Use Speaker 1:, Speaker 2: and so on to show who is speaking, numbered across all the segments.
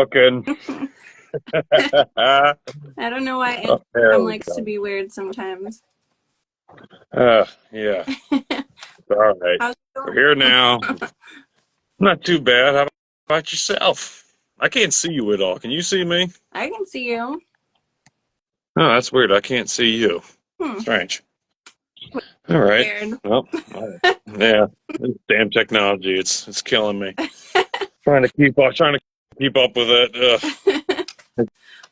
Speaker 1: Looking.
Speaker 2: I don't know why
Speaker 1: Oh, there
Speaker 2: Instagram
Speaker 1: we
Speaker 2: likes to
Speaker 1: go.
Speaker 2: be weird sometimes.
Speaker 1: Yeah. All right.
Speaker 2: How's it
Speaker 1: We're
Speaker 2: going?
Speaker 1: here now. Not too bad. How about yourself? I can't see you at all. Can you see me?
Speaker 2: I can see you.
Speaker 1: Oh, that's weird. I can't see you.
Speaker 2: Hmm,
Speaker 1: Strange. All right.
Speaker 2: weird.
Speaker 1: Well, yeah. This damn technology. It's killing me. Trying to keep up with it.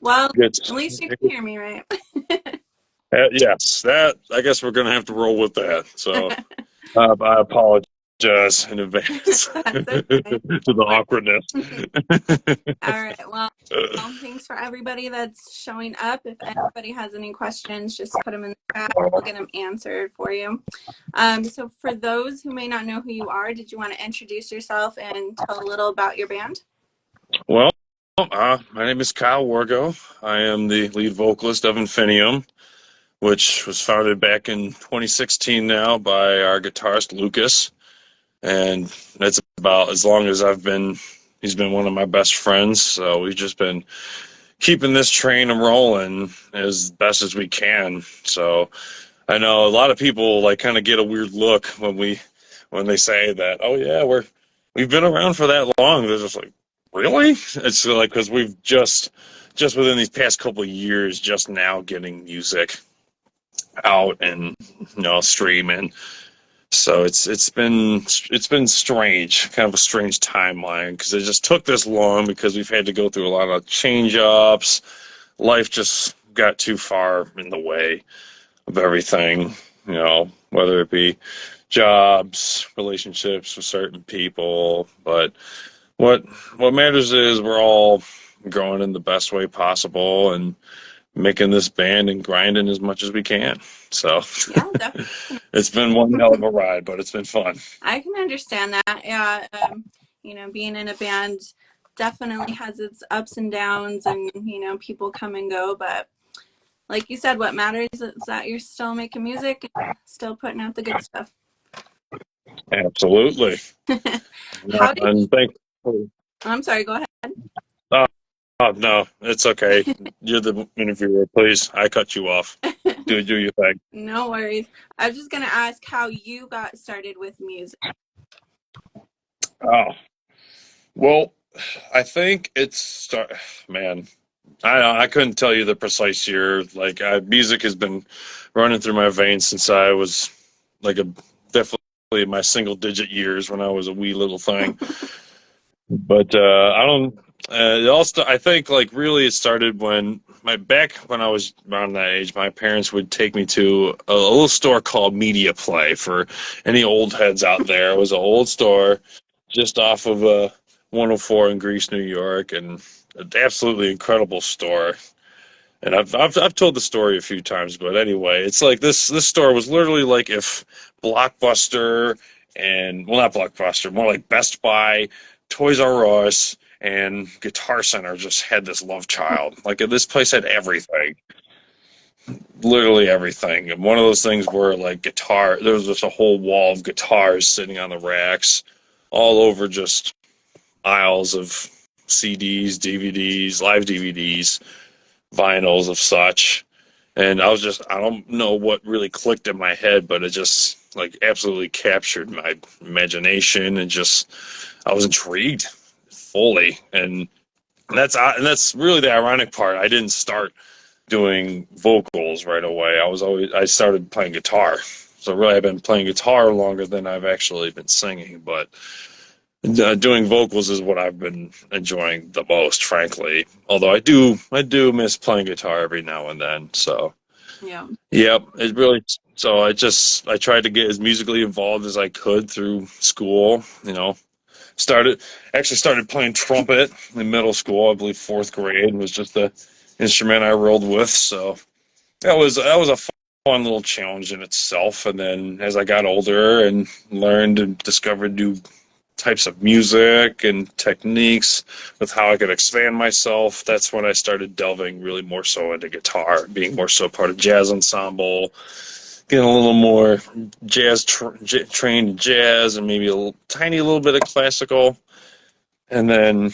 Speaker 2: Well,
Speaker 1: It's,
Speaker 2: at least you can hear me, right?
Speaker 1: yes. That I guess we're gonna have to roll with that. So. I apologize in advance
Speaker 2: That's
Speaker 1: to
Speaker 2: okay.
Speaker 1: the awkwardness.
Speaker 2: All right. Well, thanks for everybody that's showing up. If anybody has any questions, just put them in the chat. We'll get them answered for you. So for those who may not know who you are, did you want to introduce yourself and tell a little about your band?
Speaker 1: Well, my name is Kyle Wargo. I am the lead vocalist of Infinium, which was founded back in 2016 now by our guitarist Lucas. And that's about as long as he's been one of my best friends. So we've just been keeping this train rolling as best as we can. So I know a lot of people like kind of get a weird look when they say that. Oh yeah, we've been around for that long. They're just like, really? It's like because we've just within these past couple of years just now getting music out and streaming. So it's been strange, kind of a strange timeline because it just took this long because we've had to go through a lot of change ups. Life just got too far in the way of everything, whether it be jobs, relationships with certain people. But what what matters is we're all growing in the best way possible and making this band and grinding as much as we can. So
Speaker 2: Yeah, definitely.
Speaker 1: it's been one hell of a ride, but it's been fun.
Speaker 2: I can understand that. Yeah, being in a band definitely has its ups and downs, and people come and go. But like you said, what matters is that you're still making music and still putting out the good stuff.
Speaker 1: Absolutely.
Speaker 2: How did you?
Speaker 1: And thankfully,
Speaker 2: I'm sorry. Go ahead.
Speaker 1: oh, oh, no, it's okay. You're the interviewer. Please, I cut you off. Do your thing.
Speaker 2: No worries. I was just gonna ask how you got started with music.
Speaker 1: Oh, well, I think man, I couldn't tell you the precise year. Like, music has been running through my veins since I was like definitely in my single digit years when I was a wee little thing. But I don't. It also, I think, like really, it started back when I was around that age. My parents would take me to a little store called Media Play. For any old heads out there, it was an old store just off of 104 in Greece, New York, and an absolutely incredible store. And I've told the story a few times, but anyway, it's like this store was literally like if Blockbuster and well, not Blockbuster, more like Best Buy, Toys R Us, and Guitar Center just had this love child. Like this place had everything, literally everything. And one of those things where like there was just a whole wall of guitars sitting on the racks, all over just aisles of CDs, DVDs, live DVDs, vinyls of such. And I don't know what really clicked in my head, but it just like absolutely captured my imagination and just, I was intrigued fully. And that's really the ironic part. I didn't start doing vocals right away. I started playing guitar. So really I've been playing guitar longer than I've actually been singing, but doing vocals is what I've been enjoying the most, frankly. Although I do miss playing guitar every now and then. So,
Speaker 2: Yeah.
Speaker 1: yep, it really. So I tried to get as musically involved as I could through school. Started playing trumpet in middle school. I believe fourth grade was just the instrument I rolled with. So that was a fun little challenge in itself. And then as I got older and learned and discovered new types of music and techniques with how I could expand myself. That's when I started delving really more so into guitar, being more so part of jazz ensemble, getting a little more trained in jazz and maybe tiny little bit of classical. And then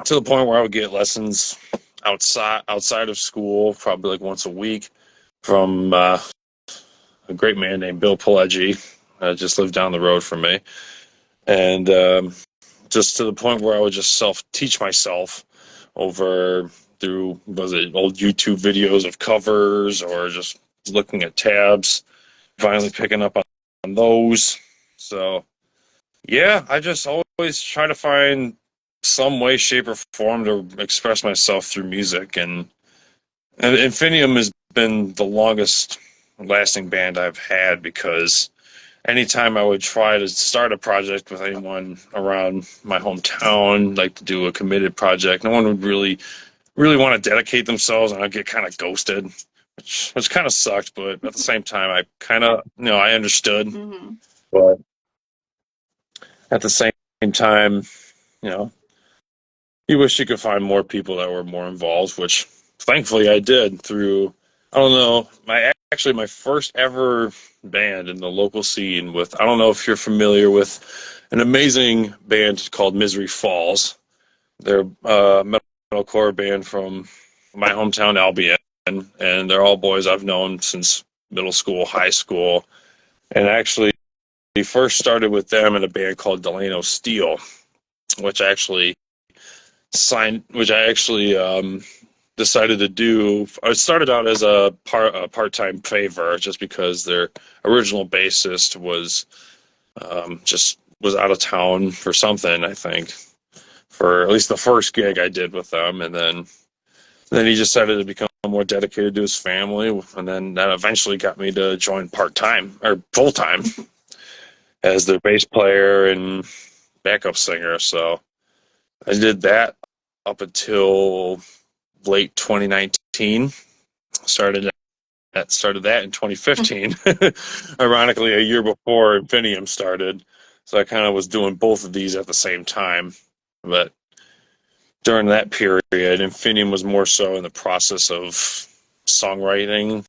Speaker 1: to the point where I would get lessons outside of school, probably like once a week, from a great man named Bill Pileggi. Just lived down the road from me, and just to the point where I would just self teach myself over through, was it old YouTube videos of covers or just looking at tabs, finally picking up on those. So yeah, I just always try to find some way, shape, or form to express myself through music, and Infinium has been the longest lasting band I've had, because anytime I would try to start a project with anyone around my hometown, like to do a committed project, no one would really want to dedicate themselves, and I'd get kind of ghosted, which kind of sucked. But at the same time, I kind of, I understood.
Speaker 2: Mm-hmm.
Speaker 1: But at the same time, you know, you wish you could find more people that were more involved, which thankfully I did through, I don't know, my first ever band in the local scene with, I don't know if you're familiar with an amazing band called Misery Falls. They're a metalcore band from my hometown, Albion, and they're all boys I've known since middle school, high school. And actually, we first started with them in a band called Delano Steel, which actually decided to do. I started out as a part-time favor, just because their original bassist just was out of town for something, I think, for at least the first gig I did with them, and then he decided to become more dedicated to his family, and then that eventually got me to join part-time or full-time as their bass player and backup singer. So I did that up until late 2019. Started that in 2015. Ironically, a year before Infinium started. So I kind of was doing both of these at the same time. But during that period, Infinium was more so in the process of songwriting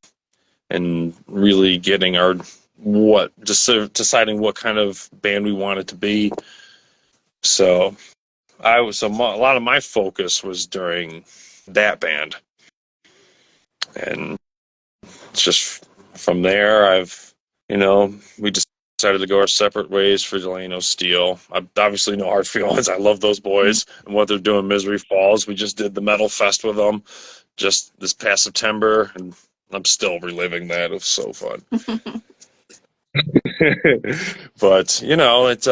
Speaker 1: and really getting deciding what kind of band we wanted to be. So a lot of my focus was during that band, and it's just from there we decided to go our separate ways for Delano Steel. I obviously no hard feelings. I love those boys and what they're doing. Misery Falls. We just did the Metal Fest with them just this past September, and I'm still reliving that. It was so fun. But it's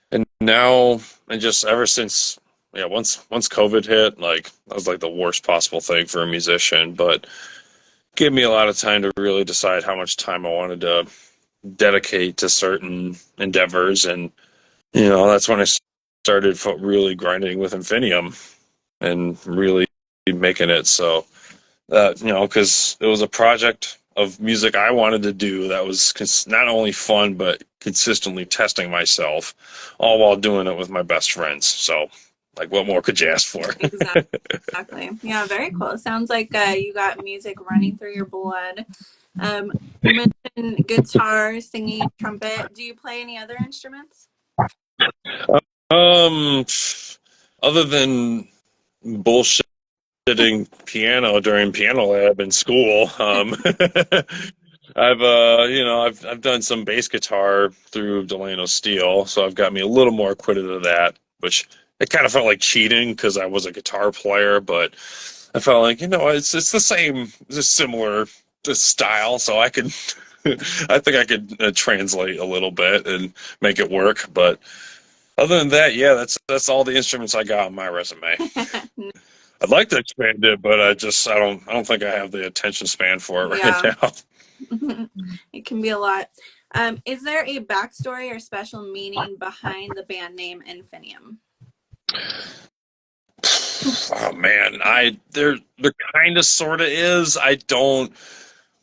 Speaker 1: and now, and just ever since, once COVID hit, like, that was like the worst possible thing for a musician, but gave me a lot of time to really decide how much time I wanted to dedicate to certain endeavors. And that's when I started really grinding with Infinium and really making it so that, because it was a project of music I wanted to do that was not only fun but consistently testing myself, all while doing it with my best friends. So, like, what more could you ask for?
Speaker 2: Exactly. Yeah, very cool. It sounds like you got music running through your blood. You mentioned guitar, singing, trumpet. Do you play any other instruments?
Speaker 1: Um, Other than bullshitting piano during piano lab in school, I've done some bass guitar through Delano Steel, so I've got me a little more acquitted of that, which it kind of felt like cheating because I was a guitar player, but I felt like, it's the same, just similar style, so I could, I think I could translate a little bit and make it work. But other than that, yeah, that's all the instruments I got on my resume. I'd like to expand it, but I don't think I have the attention span for it right now.
Speaker 2: It can be a lot. Is there a backstory or special meaning behind the band name Infinium?
Speaker 1: Oh man, there kind of sort of is. I don't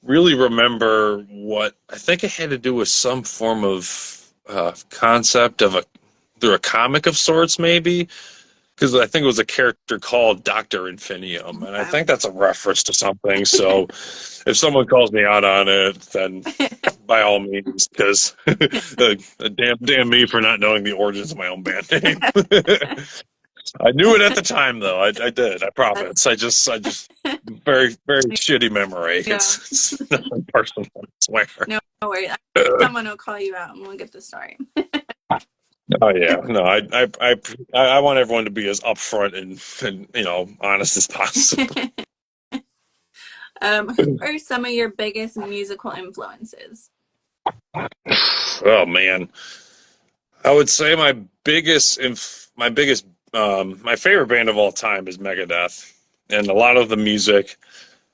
Speaker 1: really remember what. I think it had to do with some form of concept of through a comic of sorts, maybe. Because I think it was a character called Dr. Infinium, and I think that's a reference to something. So if someone calls me out on it, then by all means, because damn me for not knowing the origins of my own band name. I knew it at the time, though. I did. I
Speaker 2: That's
Speaker 1: promise. I just, very, very shitty memory.
Speaker 2: yeah.
Speaker 1: It's nothing personal. I swear.
Speaker 2: No worries. Someone will call you out and we'll get the story.
Speaker 1: Oh yeah, no, I want everyone to be as upfront and honest as possible.
Speaker 2: Who are some of your biggest musical influences?
Speaker 1: Oh man, I would say my favorite band of all time is Megadeth, and a lot of the music,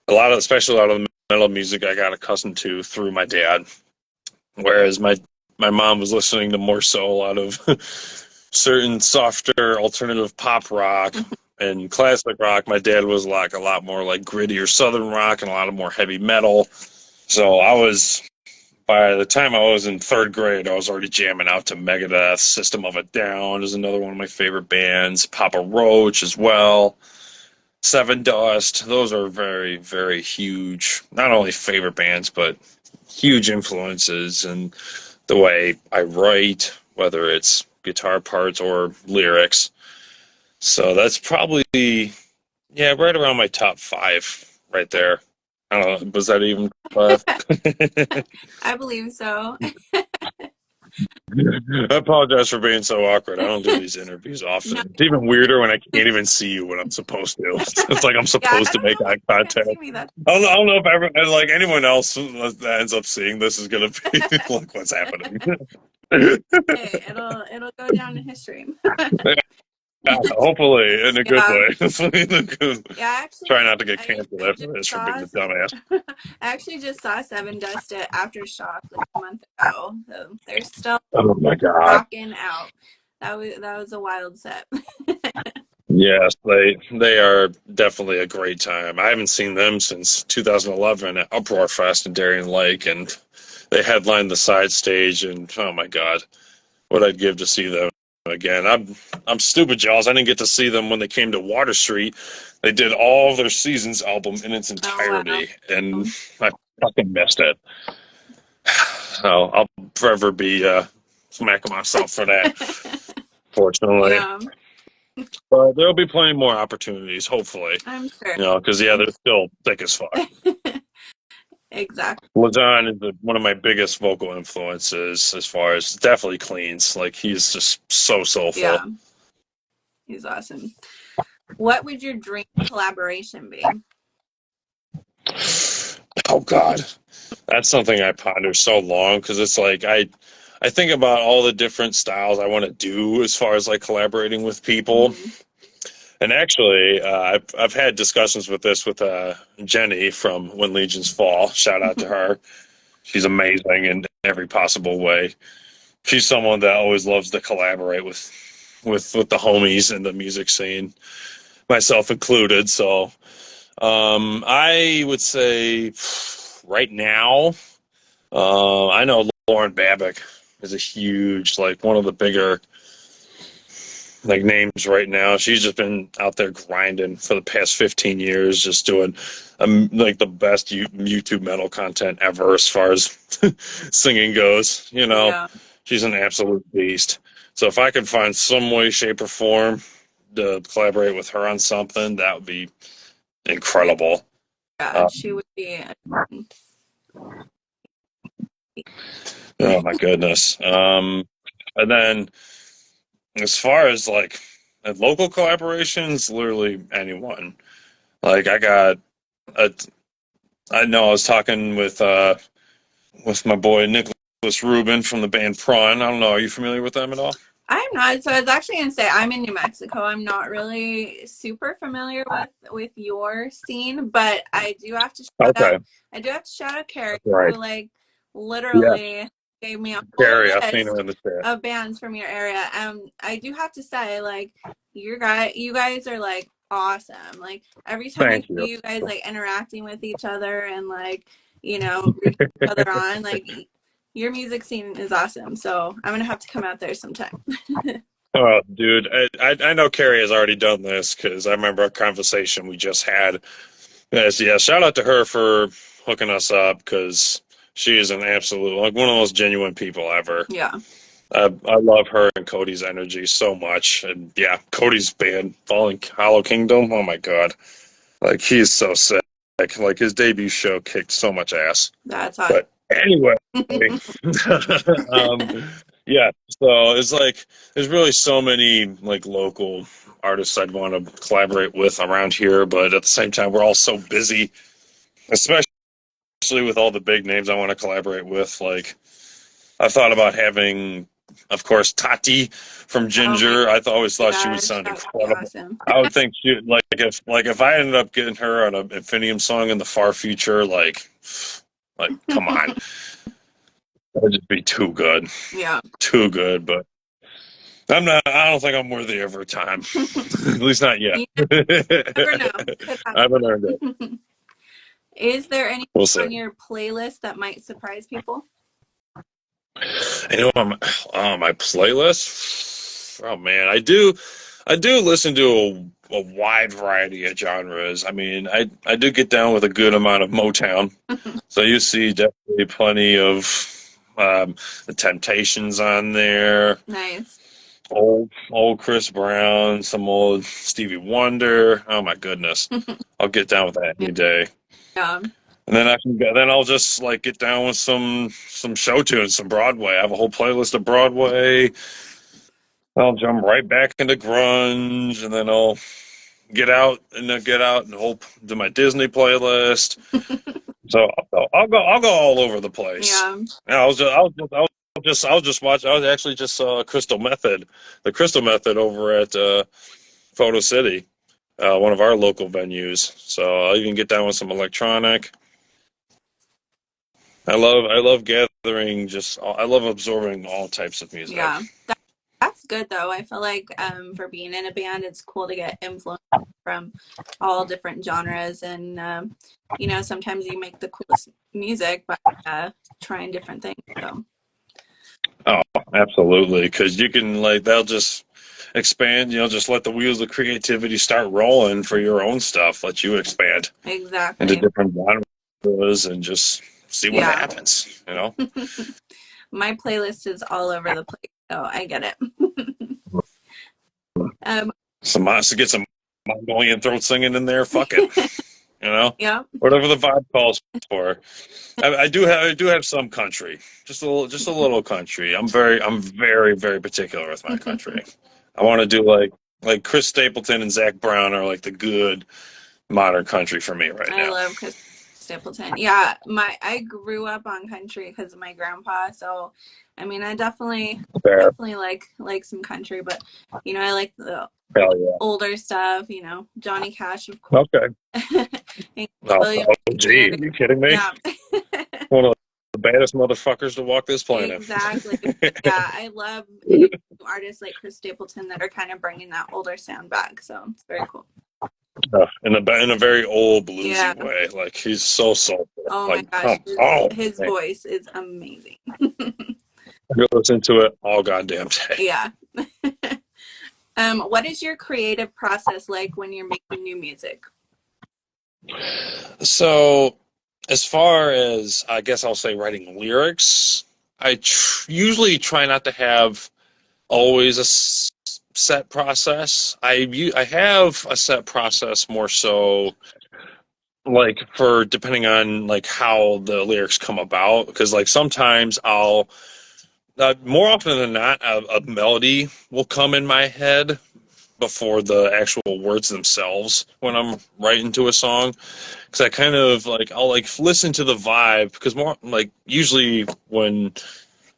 Speaker 1: especially a lot of the metal music, I got accustomed to through my dad. Whereas my mom was listening to more so a lot of certain softer alternative pop rock and classic rock. My dad was like a lot more like grittier southern rock and a lot of more heavy metal. So by the time I was in third grade, I was already jamming out to Megadeth. System of a Down is another one of my favorite bands. Papa Roach as well. Seven Dust. Those are very, very huge, not only favorite bands, but huge influences in the way I write, whether it's guitar parts or lyrics. So that's probably, yeah, right around my top five right there. I don't know, was that even five?
Speaker 2: I believe so.
Speaker 1: I apologize for being so awkward. I don't do these interviews
Speaker 2: No,
Speaker 1: often. It's even weirder when I can't even see you when I'm supposed to. It's like I'm
Speaker 2: yeah,
Speaker 1: supposed
Speaker 2: I
Speaker 1: to
Speaker 2: don't
Speaker 1: make
Speaker 2: know why
Speaker 1: eye
Speaker 2: you can't
Speaker 1: contact.
Speaker 2: see me. That's
Speaker 1: I don't know if ever like anyone else that ends up seeing this is gonna be like, what's happening?
Speaker 2: okay. It'll go down in history.
Speaker 1: Hopefully in a good
Speaker 2: Yeah,
Speaker 1: way.
Speaker 2: yeah.
Speaker 1: Try not to get
Speaker 2: I
Speaker 1: canceled
Speaker 2: I
Speaker 1: after
Speaker 2: just
Speaker 1: this for being
Speaker 2: saw
Speaker 1: a dumbass.
Speaker 2: I actually just saw Seven Dust at Aftershock like a month ago. So they're still
Speaker 1: Oh my god.
Speaker 2: rocking out. That was a wild set.
Speaker 1: Yes, they are definitely a great time. I haven't seen them since 2011 at Uproar Fest in Darien Lake, and they headlined the side stage. And oh my god, what I'd give to see them again. I'm stupid jealous. I didn't get to see them when they came to Water Street. They did all of their Seasons album in its
Speaker 2: Oh wow.
Speaker 1: entirety, and I fucking missed it. So I'll forever be smacking myself for that, fortunately.
Speaker 2: Yeah,
Speaker 1: But there'll be plenty more opportunities, hopefully.
Speaker 2: I'm sure.
Speaker 1: Because yeah, they're still thick as fuck.
Speaker 2: Exactly.
Speaker 1: Lazan is one of my biggest vocal influences as far as definitely cleans. Like he's just so soulful.
Speaker 2: Yeah, he's awesome. What would your dream collaboration be?
Speaker 1: Oh God, that's something I ponder so long because it's like I think about all the different styles I want to do as far as like collaborating with people.
Speaker 2: Mm,
Speaker 1: And actually, I've had discussions with this with Jenny from When Legions Fall. Shout out to her. She's amazing in every possible way. She's someone that always loves to collaborate with the homies in the music scene, myself included. So I would say right now, I know Lauren Babick is a huge, like one of the bigger like names right now. She's just been out there grinding for the past 15 years, just doing like the best YouTube metal content ever as far as singing goes.
Speaker 2: yeah,
Speaker 1: She's an absolute beast. So if I could find some way, shape, or form to collaborate with her on something, that would be incredible.
Speaker 2: yeah.
Speaker 1: Uh,
Speaker 2: She would be.
Speaker 1: oh my goodness. And then as far as like local collaborations, literally anyone. Like a I know I was talking with my boy Nicholas Rubin from the band Prawn. I don't know. Are you familiar with them at all?
Speaker 2: I'm not. So I was actually gonna say I'm in New Mexico. I'm not really super familiar with your scene, but I do have to shout out.
Speaker 1: Okay.
Speaker 2: I do have to shout out Carrie,
Speaker 1: Right.
Speaker 2: who like
Speaker 1: Yeah.
Speaker 2: literally gave me a whole
Speaker 1: Carrie, I've seen her
Speaker 2: list
Speaker 1: in the chat.
Speaker 2: of bands from your area. I do have to say, like, you guys are like awesome. Like every time I
Speaker 1: Thank
Speaker 2: see
Speaker 1: you.
Speaker 2: you guys like interacting with each other and like rooting each other on, like your music scene is awesome. So I'm gonna have to come out there sometime.
Speaker 1: Oh, dude, I know Carrie has already done this because I remember a conversation we just had. Yes, yeah, shout out to her for hooking us up because she is an absolute, like, one of the most genuine people ever.
Speaker 2: Yeah.
Speaker 1: I love her and Cody's energy so much, and yeah, Cody's band, Fallen Hollow Kingdom. Oh my god, like he's so sick. Like his debut show kicked so much ass.
Speaker 2: That's awesome.
Speaker 1: But anyway, um, yeah. So it's like there's really so many like local artists I'd want to collaborate with around here, but at the same time, we're all so busy, especially with all the big names I want to collaborate with. Like I've thought about having, of course, Tati from Ginger. I always thought she would
Speaker 2: gosh,
Speaker 1: sound
Speaker 2: that would be
Speaker 1: incredible.
Speaker 2: awesome.
Speaker 1: I would think she if I ended up getting her on an Infinium song in the far future, like come on, that would just be too good,
Speaker 2: Yeah.
Speaker 1: too good. But I'm not. I don't think I'm worthy of her time, at least not yet.
Speaker 2: You never know. Could
Speaker 1: I haven't earned it.
Speaker 2: happen. Is there anything
Speaker 1: We'll see.
Speaker 2: on your playlist that might surprise people?
Speaker 1: You know, on my playlist. Oh man, I do listen to a wide variety of genres. I mean, I do get down with a good amount of Motown, so you see definitely plenty of the Temptations on there.
Speaker 2: Nice.
Speaker 1: Old Chris Brown, some old Stevie Wonder. Oh my goodness, I'll get down with that any day.
Speaker 2: Yeah.
Speaker 1: And then I'll just like get down with some show tunes, some Broadway. I have a whole playlist of Broadway. I'll jump right back into grunge, and then I'll get out and hope do my Disney playlist. So I'll go all over the place.
Speaker 2: Yeah.
Speaker 1: Yeah, I'll just watch. I was actually just saw the Crystal Method over at Photo City, one of our local venues. So I'll even get down with some electronic. I love gathering. I love absorbing all types of music.
Speaker 2: Yeah. That's good though. I feel like for being in a band, it's cool to get influence from all different genres, and you know, sometimes you make the coolest music by trying different things. So.
Speaker 1: Oh, absolutely. Because you can they'll just expand. Just let the wheels of creativity start rolling for your own stuff. Let you expand
Speaker 2: Exactly.
Speaker 1: into different genres and just see what happens.
Speaker 2: My playlist is all over the place, so I get it.
Speaker 1: To get some Mongolian throat singing in there. Fuck it.
Speaker 2: Yeah.
Speaker 1: Whatever the vibe calls for. I do have some country, just a little country. I'm very, very particular with my country. I want to do like Chris Stapleton and Zach Brown are like the good modern country for me right now.
Speaker 2: I love Chris Stapleton. Yeah, I grew up on country because of my grandpa. So, I mean, I definitely like some country, but I like the older stuff. Johnny Cash, of course.
Speaker 1: Okay. Gee, are you kidding me?
Speaker 2: Yeah.
Speaker 1: One of the baddest motherfuckers to walk this planet.
Speaker 2: Exactly. Yeah, I love artists like Chris Stapleton that are kind of bringing that older sound back. So it's very cool.
Speaker 1: In a very old bluesy way. Like he's so soulful.
Speaker 2: Oh my gosh, his voice is amazing.
Speaker 1: I listen to it all goddamn day.
Speaker 2: Yeah. What is your creative process like when you're making new music?
Speaker 1: So, as far as I guess I'll say writing lyrics, I usually try not to have always a set process. I have a set process more so like for depending on like how the lyrics come about, because like sometimes I'll more often than not a melody will come in my head before the actual words themselves when I'm writing to a song, because I kind of I'll listen to the vibe, because more like usually when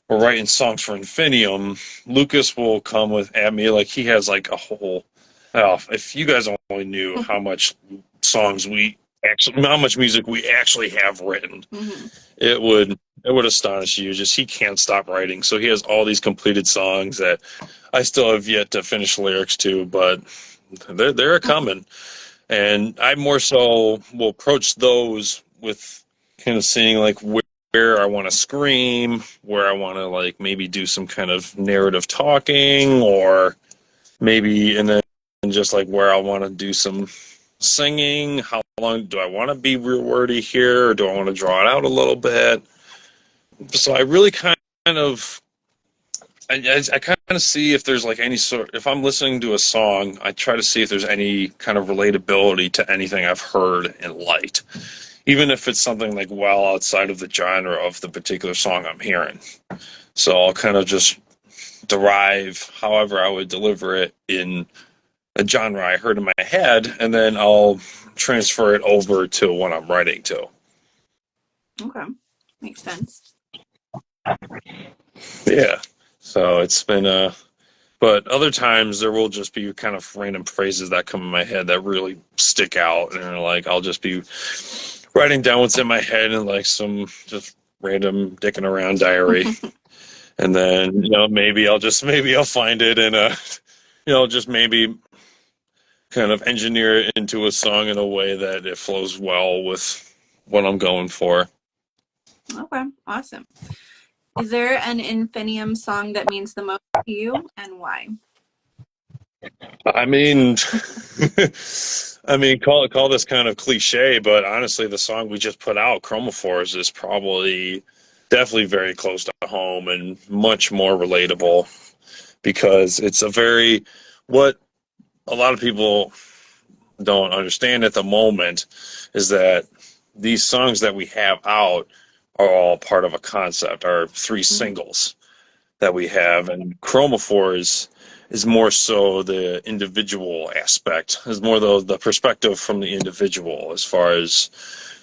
Speaker 1: we're writing songs for Infinium, Lucas will come at me like he has like a whole. If you guys only knew how much how much music we actually have written, it would astonish you. Just he can't stop writing, so he has all these completed songs that I still have yet to finish lyrics to, but they're coming. And I more so will approach those with kind of seeing like where I want to scream, where I want to maybe do some kind of narrative talking, or maybe and then just where I want to do some singing. How long do I want to be real wordy here, or do I want to draw it out a little bit? So I really kind of I kind of see if there's like any sort. If I'm listening to a song, I try to see if there's any kind of relatability to anything I've heard and liked, even if it's something like well outside of the genre of the particular song I'm hearing. So I'll kind of just derive however I would deliver it in a genre I heard in my head, and then I'll transfer it over to what I'm writing to.
Speaker 2: Okay, makes sense.
Speaker 1: Yeah. So it's been but other times there will just be kind of random phrases that come in my head that really stick out, and like I'll just be writing down what's in my head and like some just random dicking around diary. And then, maybe I'll find it and just maybe kind of engineer it into a song in a way that it flows well with what I'm going for.
Speaker 2: Okay, awesome. Is there an Infinium song that means the most to you, and why?
Speaker 1: I mean, call this kind of cliche, but honestly, the song we just put out, Chromophores, is probably definitely very close to home and much more relatable because it's a very what a lot of people don't understand at the moment is that these songs that we have out are all part of a concept, are three
Speaker 2: Mm-hmm.
Speaker 1: singles that we have, and Chromophores is more so the individual aspect, is more the perspective from the individual as far as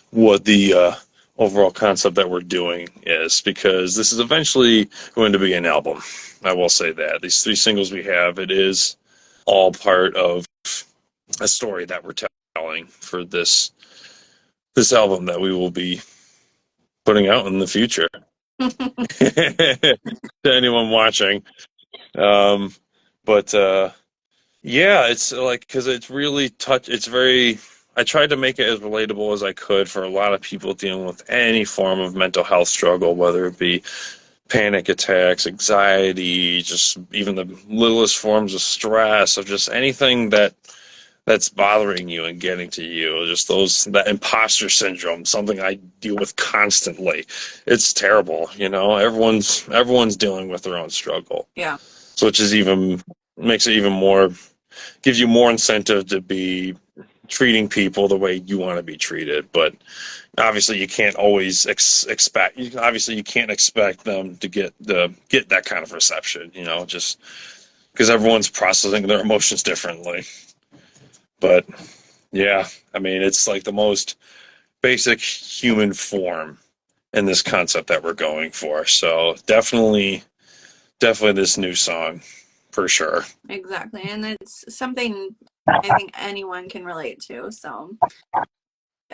Speaker 1: what the overall concept that we're doing is, because this is eventually going to be an album. I will say that these three singles we have, it is all part of a story that we're telling for this album that we will be putting out in the future. To anyone watching, um, but yeah, it's like because it's really touch. It's very. I tried to make it as relatable as I could for a lot of people dealing with any form of mental health struggle, whether it be panic attacks, anxiety, just even the littlest forms of stress, of just anything that's bothering you and getting to you. Just that imposter syndrome, something I deal with constantly. It's terrible, Everyone's dealing with their own struggle.
Speaker 2: Yeah.
Speaker 1: So which is even makes it even more gives you more incentive to be treating people the way you want to be treated. But obviously, you can't always expect. Obviously, you can't expect them to get that kind of reception. Just because everyone's processing their emotions differently. But yeah, I mean, it's like the most basic human form in this concept that we're going for. So definitely this new song for sure.
Speaker 2: Exactly. And it's something I think anyone can relate to. So, yeah.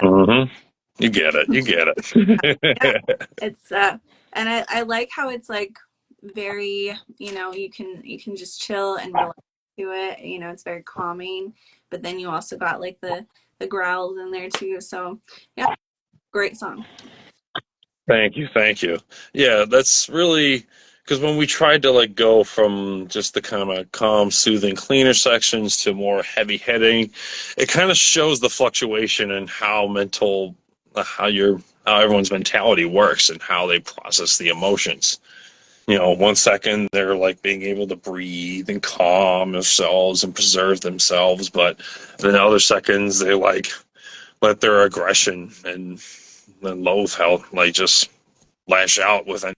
Speaker 1: Mm-hmm. You get it. You get
Speaker 2: Yeah.
Speaker 1: it.
Speaker 2: It's and I like how it's like very, you can just chill and relax to it. It's very calming, but then you also got like the growls in there too. So, yeah, great song.
Speaker 1: Thank you. Thank you. Yeah, that's really because when we tried to like go from just the kind of calm, soothing, cleaner sections to more heavy hitting, it kind of shows the fluctuation in how everyone's mentality works and how they process the emotions. 1 second they're like being able to breathe and calm themselves and preserve themselves, but then other seconds they like let their aggression and loathe hell like just lash out without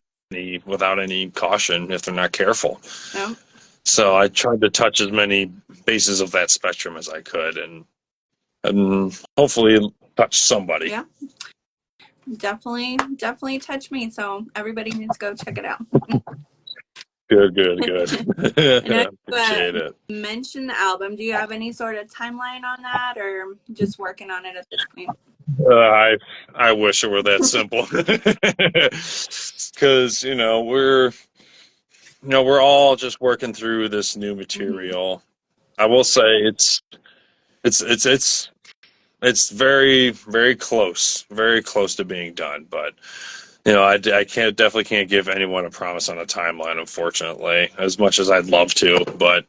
Speaker 1: any caution if they're not careful.
Speaker 2: Yeah.
Speaker 1: So I tried to touch as many bases of that spectrum as I could, and hopefully touch somebody.
Speaker 2: Yeah. Definitely touch me. So everybody needs to go check it out.
Speaker 1: Good, good, good.
Speaker 2: I know you
Speaker 1: Appreciate it.
Speaker 2: mentioned the album. Do you have any sort of timeline on that, or just working on it at this point?
Speaker 1: I wish it were that simple, because we're all just working through this new
Speaker 2: Mm-hmm.
Speaker 1: material. I will say it's very very close to being done, but I definitely can't give anyone a promise on a timeline, unfortunately, as much as I'd love to. But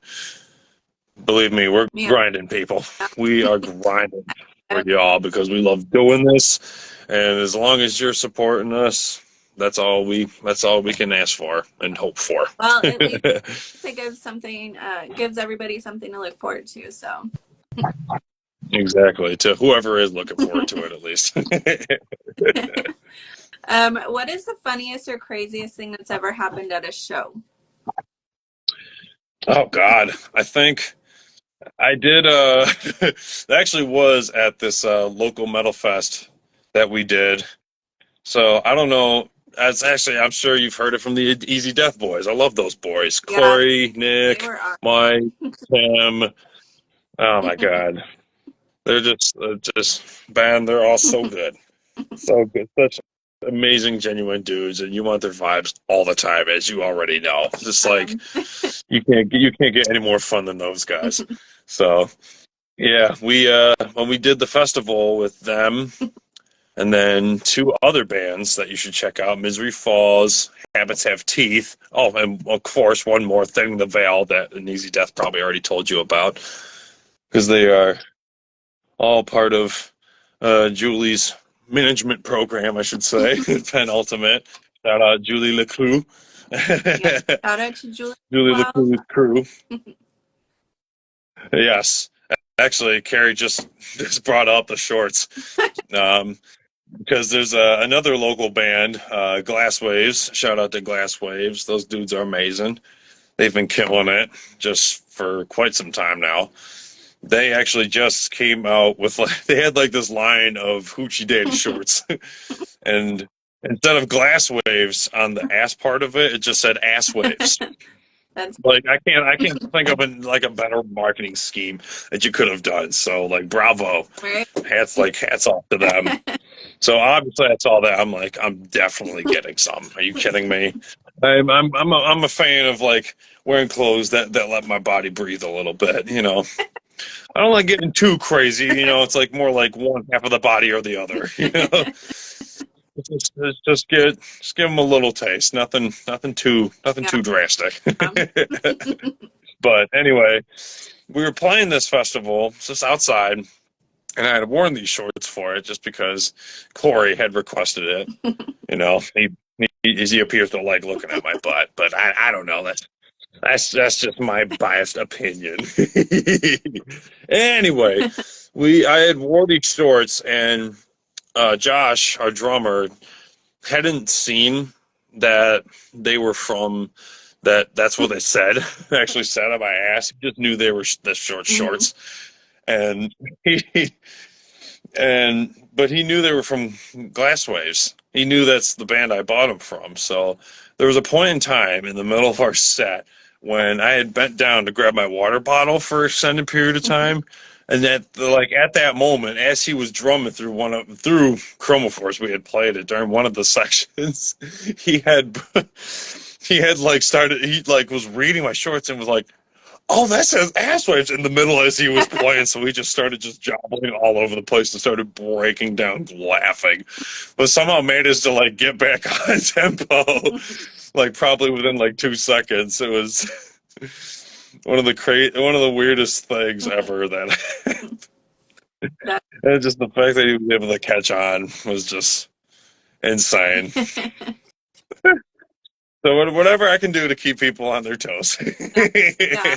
Speaker 1: believe me, we're
Speaker 2: Yeah.
Speaker 1: grinding, people. We are grinding for y'all because we love doing this. And as long as you're supporting us, That's all we can ask for and hope for.
Speaker 2: Well, at least it gives everybody something to look forward to. So
Speaker 1: Exactly. To whoever is looking forward to it, at least.
Speaker 2: what is the funniest or craziest thing that's ever happened at a show?
Speaker 1: Oh God, I think I did. It actually was at this local metal fest that we did. So I don't know. That's actually, I'm sure you've heard it from the Easy Death Boys. I love those boys.
Speaker 2: Yeah,
Speaker 1: Corey,
Speaker 2: they
Speaker 1: Nick,
Speaker 2: were awesome.
Speaker 1: Mike, Tim. Oh my God, they're just man. They're all so good, so good. Such amazing, genuine dudes, and you want their vibes all the time, as you already know. Just like you can't get any more fun than those guys. So yeah, we when we did the festival with them. And then two other bands that you should check out, Misery Falls, Habits Have Teeth. Oh, and of course, one more thing, The Veil, that an Easy Death probably already told you about, because they are all part of Julie's management program, I should say, Penultimate. Shout out Julie LeClue.
Speaker 2: Yeah, shout out to Julie
Speaker 1: Julie
Speaker 2: as well.
Speaker 1: LeClue's crew. Yes. Actually, Carrie just brought up the shorts. Because there's another local band, Glass Waves. Shout out to Glass Waves. Those dudes are amazing. They've been killing it just for quite some time now. They actually just came out with they had like this line of Hoochie Daddy shorts, and instead of Glass Waves on the ass part of it, it just said Ass Waves.
Speaker 2: That's
Speaker 1: Like I can't think of a better marketing scheme that you could have done. So like bravo,
Speaker 2: right.
Speaker 1: hats off to them. So obviously I saw that. I'm like, I'm definitely getting some. Are you kidding me? I'm a fan of like wearing clothes that let my body breathe a little bit. You know, I don't like getting too crazy. You know, it's like more like one half of the body or the other. You know, just give them a little taste. Nothing too
Speaker 2: Yeah.
Speaker 1: drastic. But anyway, we were playing this festival just outside. And I had worn these shorts for it just because Corey had requested it. You know, he appears to like looking at my butt, but I don't know. That's just my biased opinion. Anyway, I had wore these shorts, and Josh, our drummer, hadn't seen that they were from that's what they said. Actually said on my ass. He just knew they were the shorts. And he but he knew they were from Glass Waves. He knew that's the band I bought them from. So there was a point in time in the middle of our set when I had bent down to grab my water bottle for an extended period of time, and at that moment, as he was drumming through Chromoforce, we had played it during one of the sections. he had he was reading my shorts and was like, "Oh, that says ass waves" in the middle as he was playing. So we just started just jobbling all over the place and started breaking down laughing. But somehow managed to like get back on tempo, like probably within like 2 seconds. It was one of the weirdest things ever and just the fact that he was able to catch on was just insane. So whatever I can do to keep people on their toes.
Speaker 2: Yeah.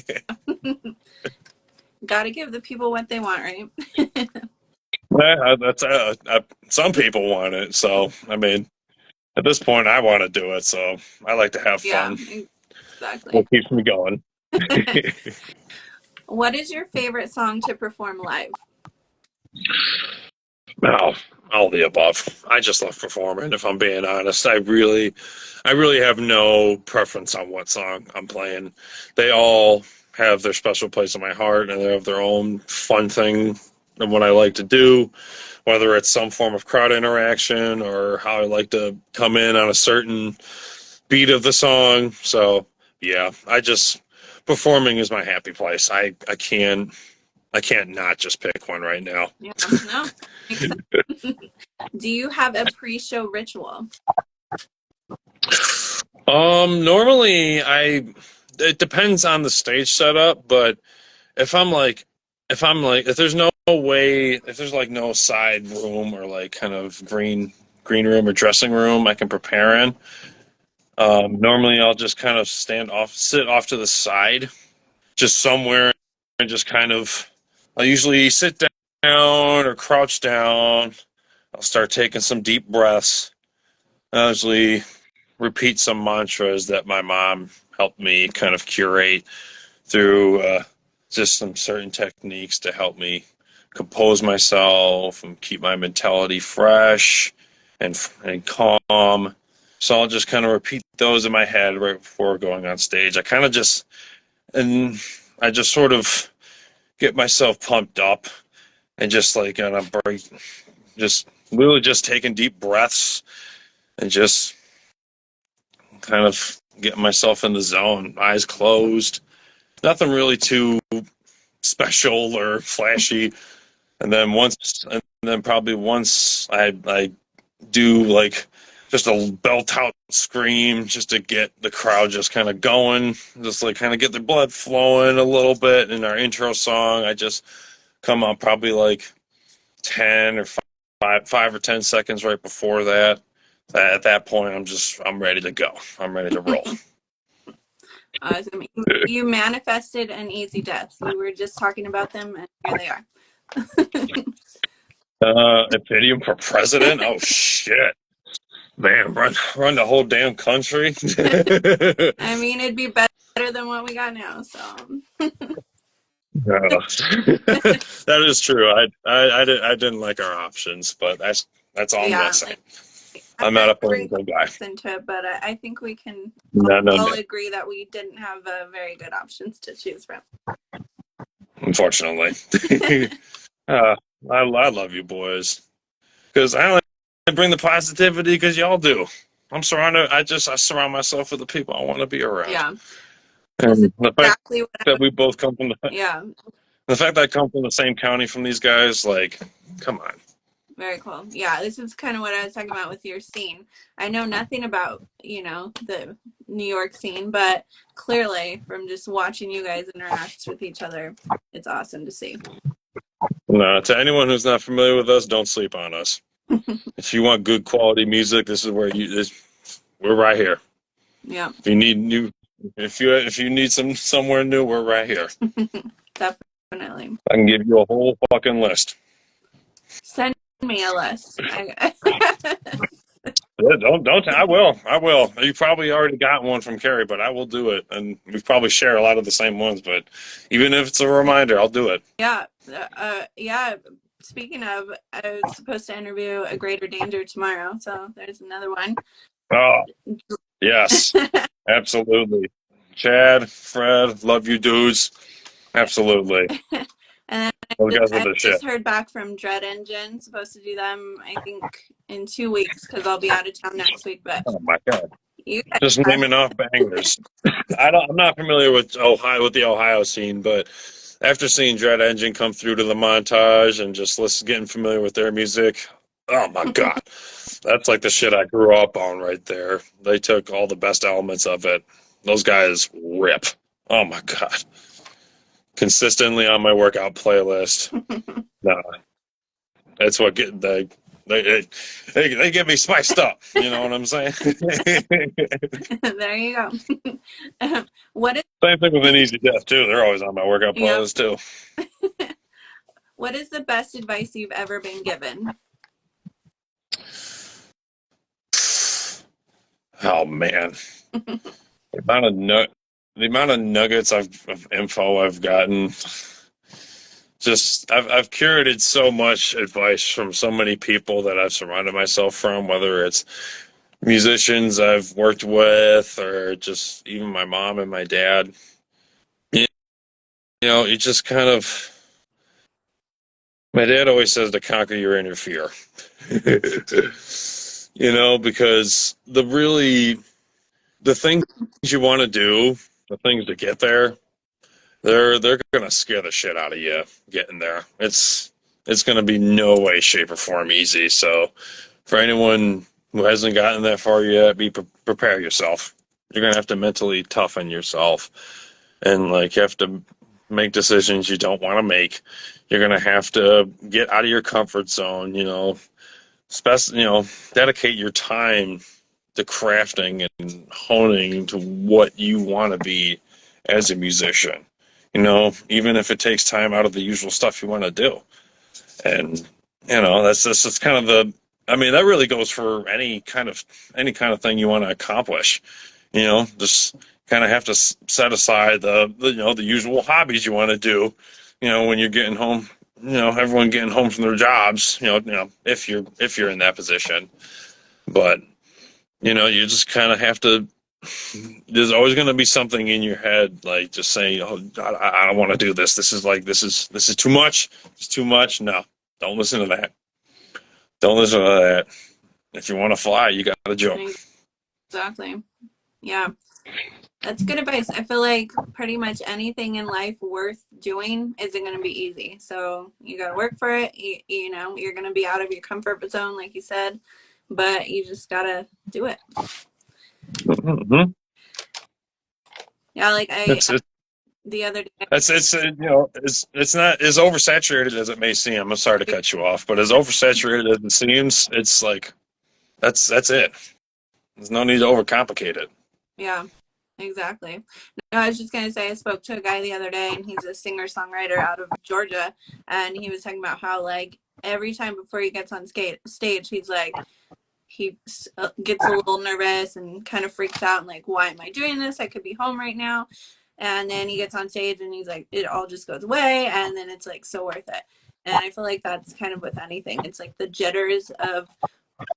Speaker 2: Gotta give the people what they want, right?
Speaker 1: Yeah, that's some people want it. So I mean, at this point, I want to do it. So I like to have fun.
Speaker 2: Exactly.
Speaker 1: What keeps me going?
Speaker 2: What is your favorite song to perform live?
Speaker 1: Oh, all the above. I just love performing. If I'm being honest, I really have no preference on what song I'm playing. They all have their special place in my heart, and they have their own fun thing and what I like to do, whether it's some form of crowd interaction or how I like to come in on a certain beat of the song. So yeah, performing is my happy place. I can't not just pick one right now.
Speaker 2: Yeah, no. Do you have a pre-show ritual?
Speaker 1: Normally it depends on the stage setup, but if if there's no way, if there's like no side room or like kind of green green room or dressing room I can prepare in. Normally, I'll just kind of sit off to the side, just somewhere, and just kind of. I'll usually sit down or crouch down. I'll start taking some deep breaths. I usually repeat some mantras that my mom helped me kind of curate through just some certain techniques to help me compose myself and keep my mentality fresh and calm. So I'll just kind of repeat those in my head right before going on stage. And I just sort of get myself pumped up and just like on a break, just literally just taking deep breaths and just kind of getting myself in the zone, eyes closed. Nothing really too special or flashy. And then probably once I do like just a belt out scream just to get the crowd just kind of going, just like kind of get the blood flowing a little bit. In our intro song, I just come up probably like 10 or 5 or 10 seconds right before that. At that point, I'm ready to go. I'm ready to roll.
Speaker 2: Awesome. You manifested an easy death. You were just talking about them, and here they are.
Speaker 1: Infinium for president? Oh shit, man! Run the whole damn country.
Speaker 2: I mean, it'd be better than what we got now. So
Speaker 1: That is true. I didn't like our options, but that's all I'm gonna say. I'm not a political guy.
Speaker 2: Into it, but I think we can all agree that we didn't have very good options to choose from.
Speaker 1: Unfortunately. I love you boys because I only bring the positivity because y'all do. I surround myself with the people I want to be around.
Speaker 2: Yeah.
Speaker 1: And the fact that we both come from the fact that I come from the same county from these guys, like, come on.
Speaker 2: Very cool. Yeah, this is kind of what I was talking about with your scene. I know nothing about, the New York scene, but clearly from just watching you guys interact with each other, it's awesome to see.
Speaker 1: No, to anyone who's not familiar with us, don't sleep on us. If you want good quality music, this is where we're right here.
Speaker 2: Yeah.
Speaker 1: If you need somewhere new, we're right here.
Speaker 2: Definitely.
Speaker 1: I can give you a whole fucking list.
Speaker 2: Send me a list.
Speaker 1: Don't. I will. You probably already got one from Carrie, but I will do it. And we probably share a lot of the same ones, but even if it's a reminder, I'll do it.
Speaker 2: Yeah. Yeah. Speaking of, I was supposed to interview A Greater Danger tomorrow, so there's another one.
Speaker 1: Oh, yes. Absolutely. Chad, Fred, love you dudes. Absolutely.
Speaker 2: And then I just heard back from Dread Engine, supposed to do them, I think, in 2 weeks because I'll be out of town next week. But
Speaker 1: oh my god, just naming off bangers. I'm not familiar with the Ohio scene, but after seeing Dread Engine come through to the montage and just getting familiar with their music, oh my god, that's like the shit I grew up on right there. They took all the best elements of it. Those guys rip. Oh my god. Consistently on my workout playlist. No, that's what they get me spiced up. You know what I'm saying?
Speaker 2: There you go.
Speaker 1: Same thing with An Easy Death too. They're always on my workout playlist too.
Speaker 2: What is the best advice you've ever been given?
Speaker 1: Oh man, the amount of nuggets of info I've gotten. I've curated so much advice from so many people that I've surrounded myself from, whether it's musicians I've worked with or just even my mom and my dad. You just kind of. My dad always says to conquer your inner fear. Because the things you want to do, the things to get there, they're gonna scare the shit out of you getting there. It's gonna be no way, shape, or form easy. So, for anyone who hasn't gotten that far yet, prepare yourself. You're gonna have to mentally toughen yourself, and you have to make decisions you don't want to make. You're gonna have to get out of your comfort zone. dedicate your time to crafting and honing to what you want to be as a musician. Even if it takes time out of the usual stuff you want to do. And that's kind of that really goes for any kind of thing you want to accomplish. Just kind of have to set aside the usual hobbies you want to do. When you're getting home. Everyone getting home from their jobs. If you're in that position, but you just kind of have to. There's always going to be something in your head, like just saying, "Oh, I don't want to do this. This is too much. It's too much." No, don't listen to that. Don't listen to that. If you want to fly, you got to jump.
Speaker 2: Exactly. Yeah. That's good advice. I feel like pretty much anything in life worth doing isn't going to be easy. So you got to work for it. You're going to be out of your comfort zone, like you said, but you just got to do it.
Speaker 1: Mm-hmm.
Speaker 2: Yeah, like the other day.
Speaker 1: It's not as oversaturated as it may seem. I'm sorry to cut you off, but as oversaturated as it seems, it's like that's it. There's no need to overcomplicate it.
Speaker 2: Yeah, exactly. No, I was just going to say, I spoke to a guy the other day, and he's a singer-songwriter out of Georgia, and he was talking about how, like, every time before he gets on stage, he's like, he gets a little nervous and kind of freaks out and like, why am I doing this? I could be home right now. And then he gets on stage and he's like, it all just goes away, and then it's like so worth it. And I feel like that's kind of with anything. It's like the jitters of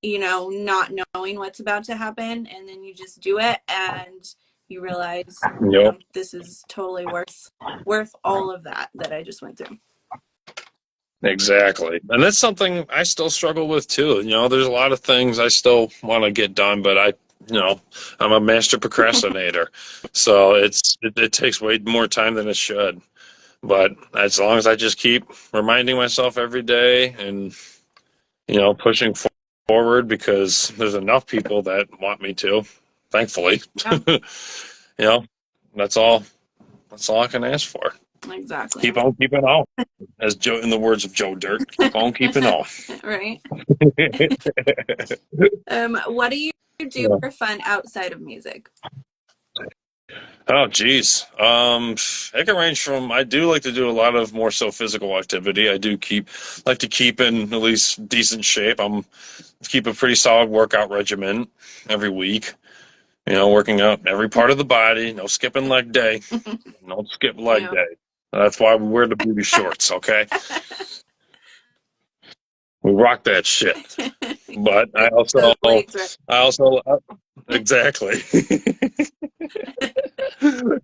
Speaker 2: not knowing what's about to happen, and then you just do it and you realize
Speaker 1: Yep.
Speaker 2: this is totally worth all of that I just went through.
Speaker 1: Exactly. And that's something I still struggle with too. There's a lot of things I still want to get done, but I'm a master procrastinator. So it takes way more time than it should. But as long as I just keep reminding myself every day and, pushing forward, because there's enough people that want me to, thankfully.
Speaker 2: Yeah.
Speaker 1: That's all I can ask for.
Speaker 2: Exactly.
Speaker 1: Keep on keeping on. As Joe, in the words of Joe Dirt, keep on keeping on.
Speaker 2: Right. What do you do for fun outside of music?
Speaker 1: Oh, geez. It can range from. I do like to do a lot of more so physical activity. I do like to keep in at least decent shape. Keep a pretty solid workout regimen every week. Working out every part of the body. No skipping leg day. Don't skip leg day. That's why we wear the booty shorts. Okay. We rock that shit. But I also exactly. You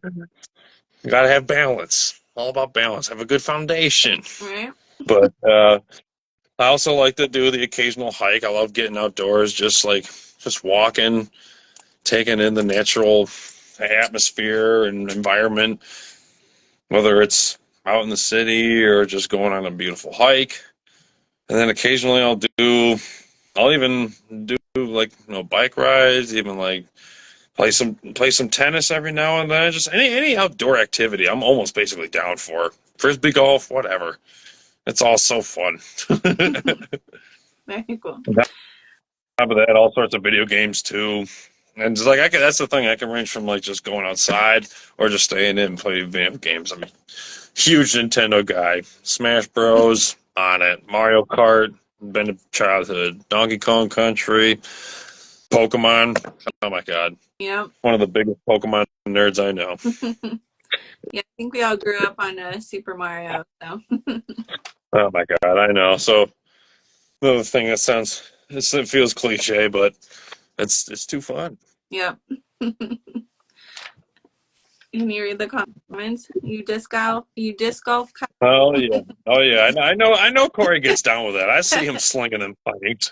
Speaker 1: gotta have balance. All about balance. Have a good foundation.
Speaker 2: Right.
Speaker 1: But I also like to do the occasional hike. I love getting outdoors, just walking, taking in the natural atmosphere and environment, whether it's out in the city or just going on a beautiful hike. And then occasionally I'll even do bike rides, even like play some tennis every now and then. Just any outdoor activity, I'm almost basically down for. Frisbee golf, whatever. It's all so fun.
Speaker 2: Very cool.
Speaker 1: On top of that, all sorts of video games too. And just that's the thing. I can range from just going outside or just staying in and playing video games. I'm a huge Nintendo guy. Smash Bros. On it. Mario Kart. Been to childhood. Donkey Kong Country. Pokemon. Oh my god.
Speaker 2: Yeah.
Speaker 1: One of the biggest Pokemon nerds I know.
Speaker 2: Yeah, I think we all grew up on Super Mario. So.
Speaker 1: Oh my god, I know. So another thing it feels cliche, but it's too fun.
Speaker 2: Yeah. Can you read the comments? You disc golf?
Speaker 1: Oh yeah. I know. Corey gets down with that. I see him slinging them pipes.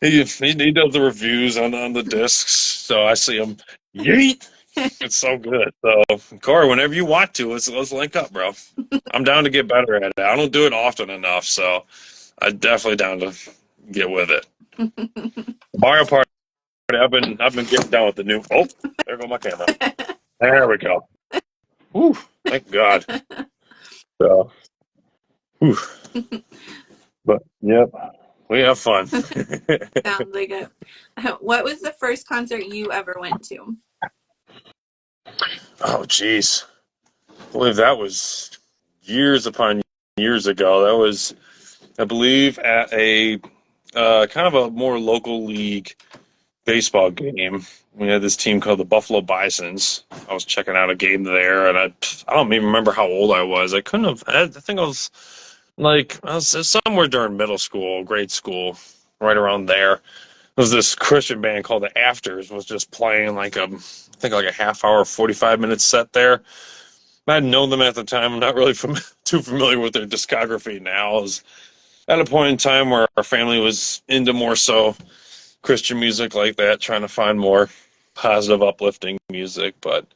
Speaker 1: He does the reviews on the discs, so I see him yeet. It's so good. So Corey, whenever you want to, let's link up, bro. I'm down to get better at it. I don't do it often enough, so I'm definitely down to get with it. Mario Party. I've been getting down with the new. Oh, there go my camera. There we go. Whew, thank God. So, whew. But yep. We have fun.
Speaker 2: Sounds like it. What was the first concert you ever went to?
Speaker 1: Oh, geez. I believe that was years upon years ago. That was, I believe, at a kind of a more local league baseball game. We had this team called the Buffalo Bisons. I was checking out a game there, and I don't even remember how old I was. I couldn't have. I think I was somewhere during middle school, grade school, right around there. Was this Christian band called the Afters was just playing like I think like a half hour, 45 minute set there. I hadn't known them at the time. I'm not really too familiar with their discography now. I was at a point in time where our family was into more so Christian music like that, trying to find more positive, uplifting music. But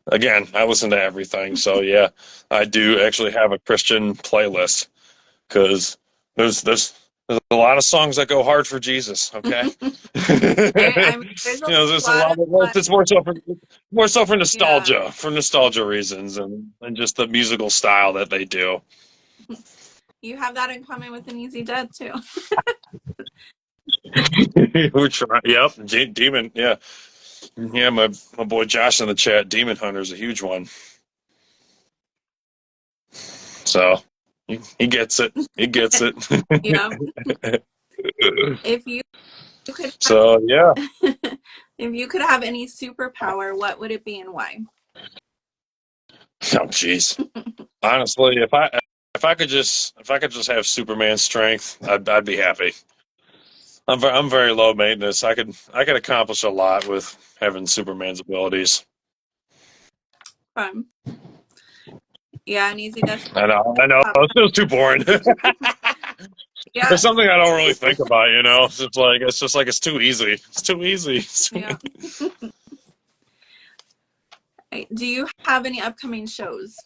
Speaker 1: again, I listen to everything. So yeah, I do actually have a Christian playlist because there's a lot of songs that go hard for Jesus. Okay,
Speaker 2: I mean, there's a
Speaker 1: there's a
Speaker 2: lot
Speaker 1: lot
Speaker 2: of
Speaker 1: of it's more so for
Speaker 2: yeah.
Speaker 1: nostalgia reasons, and just the musical style that they do.
Speaker 2: You have that in common with an Easy Death too.
Speaker 1: We're trying. Yep, Demon. Yeah, yeah. My boy Josh in the chat. Demon Hunter is a huge one. So he gets it. He gets it.
Speaker 2: Yeah. If you could have,
Speaker 1: So yeah.
Speaker 2: if you could have any superpower, what would it be and why?
Speaker 1: Oh jeez. Honestly, if I could just have Superman strength, I'd be happy. I'm very low maintenance. I could accomplish a lot with having Superman's abilities.
Speaker 2: Fun. Yeah, an Easy Death.
Speaker 1: I know. It feels too boring.
Speaker 2: Yeah.
Speaker 1: It's something I don't really think about, you know. It's just like it's too easy. It's too easy.
Speaker 2: Yeah. Do you have any upcoming shows?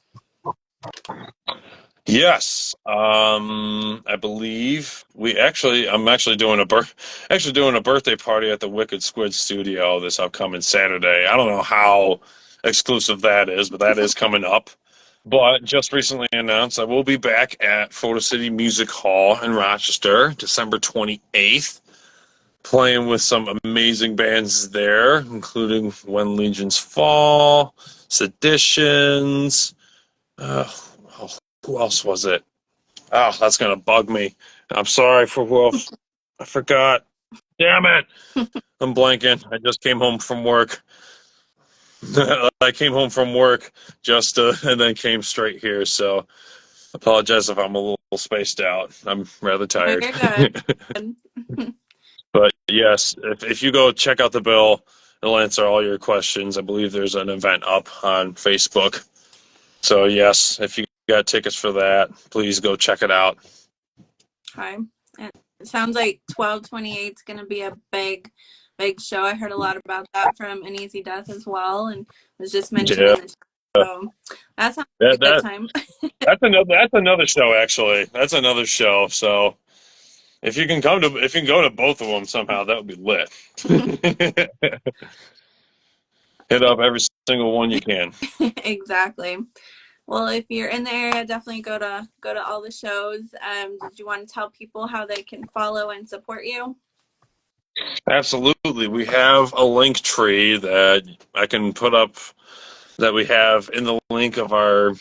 Speaker 1: Yes. I believe I'm actually doing a birthday party at the Wicked Squid Studio this upcoming Saturday. I don't know how exclusive that is, but that is coming up. But just recently announced I will be back at Photo City Music Hall in Rochester, December 28th, playing with some amazing bands there, including When Legions Fall, Seditions. Oh, who else was it? Oh, that's gonna bug me. I'm sorry for who else. I forgot. Damn it! I'm blanking. I just came home from work. I came home from work and then came straight here. So apologize if I'm a little spaced out. I'm rather
Speaker 2: No,
Speaker 1: tired.
Speaker 2: you're good.
Speaker 1: But yes, if you go check out the bill, it'll answer all your questions. I believe there's an event up on Facebook. So yes, if you got tickets for that, please go check it out.
Speaker 2: Hi. It sounds like 12/28 is going to be a big show. I heard a lot about that from An Easy Death as well, and was just mentioned
Speaker 1: Yeah,
Speaker 2: in the chat. So that sounds like
Speaker 1: that,
Speaker 2: a good
Speaker 1: that
Speaker 2: time.
Speaker 1: that's another show actually. That's another show. So if you can go to both of them somehow, that would be lit. Hit up every single one you can.
Speaker 2: Exactly. Well, if you're in the area, definitely go to all the shows. Did you want to tell people how they can follow and support you?
Speaker 1: Absolutely. We have a link tree that I can put up that we have in the link of our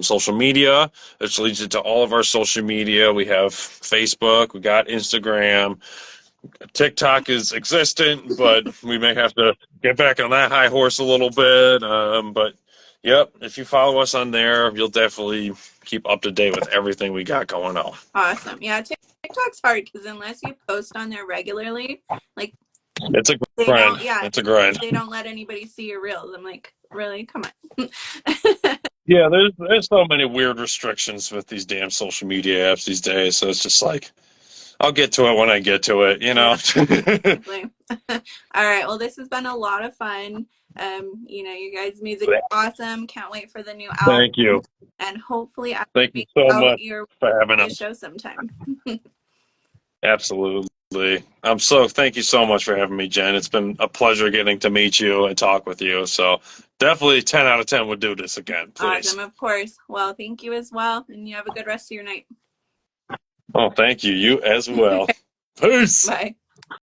Speaker 1: social media, which leads you to all of our social media. We have Facebook, we got Instagram, TikTok is existent, but we may have to get back on that high horse a little bit. But yep, if you follow us on there, you'll definitely keep up to date with everything we got going on.
Speaker 2: Awesome. Yeah, TikTok's hard because unless you post on there regularly, like
Speaker 1: It's a
Speaker 2: they
Speaker 1: grind.
Speaker 2: don't, yeah,
Speaker 1: It's a grind.
Speaker 2: they don't let anybody see your reels. I'm like, really? Come on.
Speaker 1: Yeah, there's so many weird restrictions with these damn social media apps these days. So it's just like I'll get to it when I get to it, you know.
Speaker 2: Yeah, exactly. All right. Well, this has been a lot of fun. You guys' music is awesome. Can't wait for the new album.
Speaker 1: Thank you.
Speaker 2: And hopefully I
Speaker 1: Thank you
Speaker 2: make
Speaker 1: so
Speaker 2: out
Speaker 1: much
Speaker 2: your
Speaker 1: for having us.
Speaker 2: show sometime.
Speaker 1: Absolutely. Thank you so much for having me, Jen. It's been a pleasure getting to meet you and talk with you. So definitely 10 out of 10 would do this again, please.
Speaker 2: Awesome, of course. Well, thank you as well. And you have a good rest of your night.
Speaker 1: Oh, thank you. You as well. Peace.
Speaker 2: Bye.